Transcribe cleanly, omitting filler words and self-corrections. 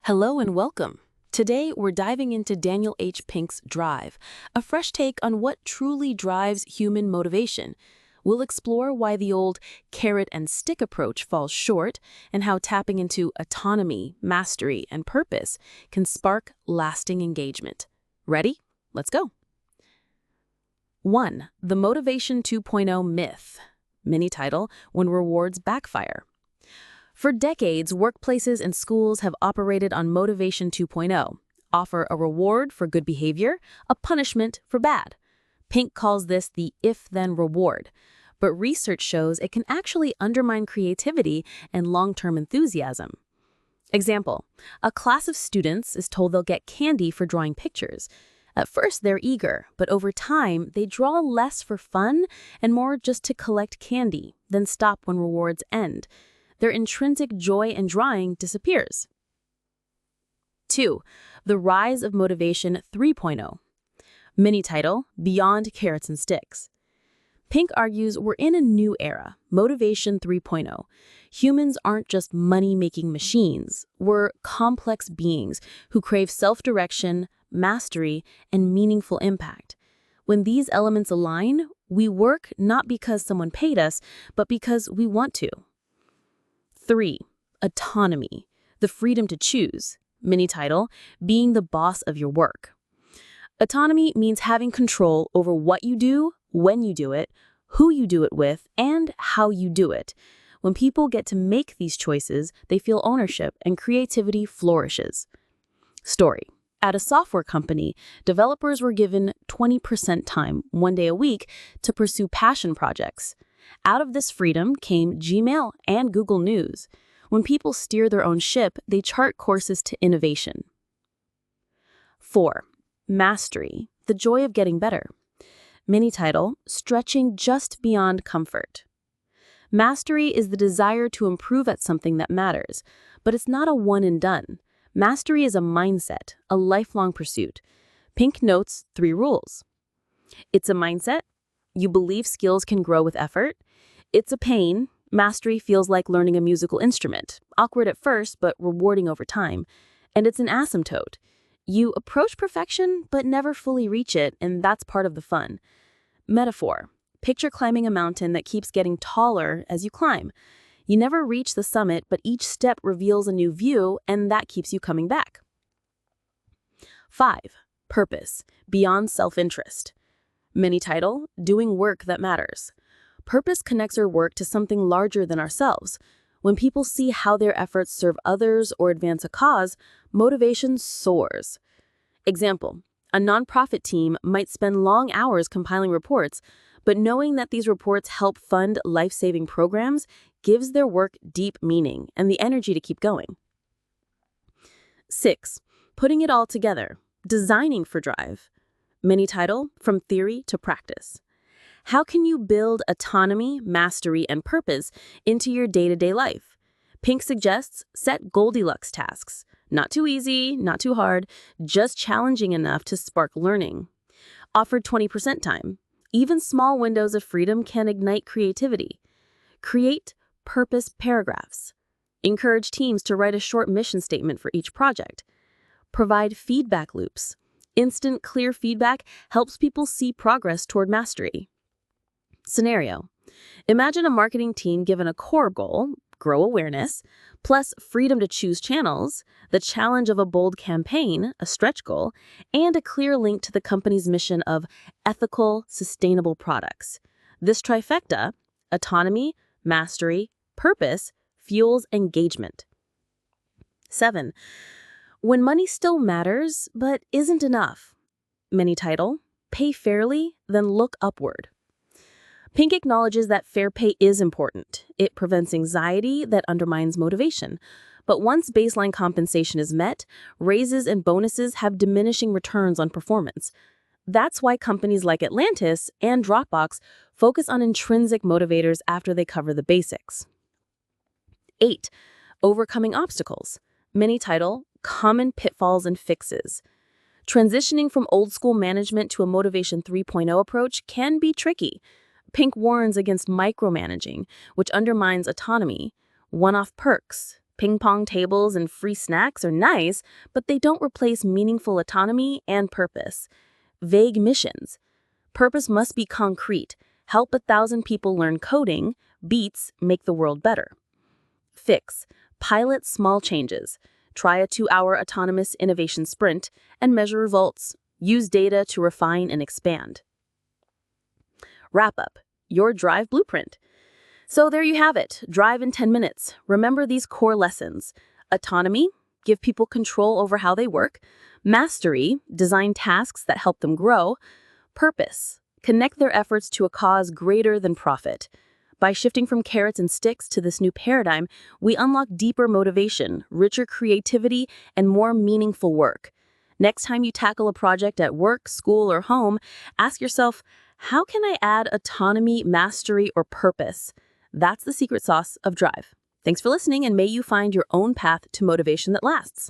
Hello and welcome. Today, we're diving into Daniel H. Pink's Drive, a fresh take on what truly drives human motivation. We'll explore why the old carrot and stick approach falls short and how tapping into autonomy, mastery, and purpose can spark lasting engagement. Ready? Let's go. 1. The Motivation 2.0 Myth. Mini title, When Rewards Backfire. For decades, workplaces and schools have operated on Motivation 2.0, offer a reward for good behavior, a punishment for bad. Pink calls this the if-then reward, but research shows it can actually undermine creativity and long-term enthusiasm. Example, a class of students is told they'll get candy for drawing pictures. At first, they're eager, but over time, they draw less for fun and more just to collect candy, then stop when rewards end. Their intrinsic joy in drawing disappears. 2. The Rise of Motivation 3.0. Mini title, Beyond Carrots and Sticks. Pink argues we're in a new era, Motivation 3.0. Humans aren't just money-making machines. We're complex beings who crave self-direction, mastery, and meaningful impact. When these elements align, we work not because someone paid us, but because we want to. 3. Autonomy, the freedom to choose. Mini title, Being the Boss of Your Work. Autonomy means having control over what you do, when you do it, who you do it with, and how you do it. When people get to make these choices, they feel ownership and creativity flourishes. Story. At a software company, developers were given 20% time, 1 day a week, to pursue passion projects. Out of this freedom came Gmail and Google News. When people steer their own ship, they chart courses to innovation. 4. Mastery, the joy of getting better. Mini title, Stretching Just Beyond Comfort. Mastery is the desire to improve at something that matters, but it's not a one and done. Mastery is a mindset, a lifelong pursuit. Pink notes 3 rules. It's a mindset. You believe skills can grow with effort. It's a pain. Mastery feels like learning a musical instrument, awkward at first, but rewarding over time. And it's an asymptote. You approach perfection, but never fully reach it, and that's part of the fun. Metaphor. Picture climbing a mountain that keeps getting taller as you climb. You never reach the summit, but each step reveals a new view, and that keeps you coming back. 5. Purpose, beyond self-interest. Mini title, Doing Work That Matters. Purpose connects our work to something larger than ourselves. When people see how their efforts serve others or advance a cause, motivation soars. Example, a nonprofit team might spend long hours compiling reports, but knowing that these reports help fund life-saving programs gives their work deep meaning and the energy to keep going. 6. Putting it all together, designing for drive. Mini title, From Theory to Practice. How can you build autonomy, mastery, and purpose into your day-to-day life? Pink suggests set Goldilocks tasks. Not too easy, not too hard, just challenging enough to spark learning. Offer 20% time. Even small windows of freedom can ignite creativity. Create purpose paragraphs. Encourage teams to write a short mission statement for each project. Provide feedback loops. Instant, clear feedback helps people see progress toward mastery. Scenario. Imagine a marketing team given a core goal, grow awareness, plus freedom to choose channels, the challenge of a bold campaign, a stretch goal, and a clear link to the company's mission of ethical, sustainable products. This trifecta, autonomy, mastery, purpose, fuels engagement. 7. When money still matters, but isn't enough. Mini title, Pay Fairly, Then Look Upward. Pink acknowledges that fair pay is important. It prevents anxiety that undermines motivation. But once baseline compensation is met, raises and bonuses have diminishing returns on performance. That's why companies like Atlantis and Dropbox focus on intrinsic motivators after they cover the basics. 8. Overcoming obstacles. Mini title, Common Pitfalls and Fixes. Transitioning from old-school management to a Motivation 3.0 approach can be tricky. Pink warns against micromanaging, which undermines autonomy, one-off perks, Ping pong tables and free snacks are nice, but they don't replace meaningful autonomy and purpose. Vague missions. Purpose must be concrete. Help 1,000 people learn coding. Beats make the world better. Fix. Pilot small changes. Try a 2-hour autonomous innovation sprint and measure results. Use data to refine and expand. Wrap up. Your Drive blueprint. So there you have it. Drive in 10 minutes. Remember these core lessons. Autonomy. Give people control over how they work. Mastery. Design tasks that help them grow. Purpose. Connect their efforts to a cause greater than profit. By shifting from carrots and sticks to this new paradigm, we unlock deeper motivation, richer creativity, and more meaningful work. Next time you tackle a project at work, school, or home, ask yourself, how can I add autonomy, mastery, or purpose? That's the secret sauce of Drive. Thanks for listening, and may you find your own path to motivation that lasts.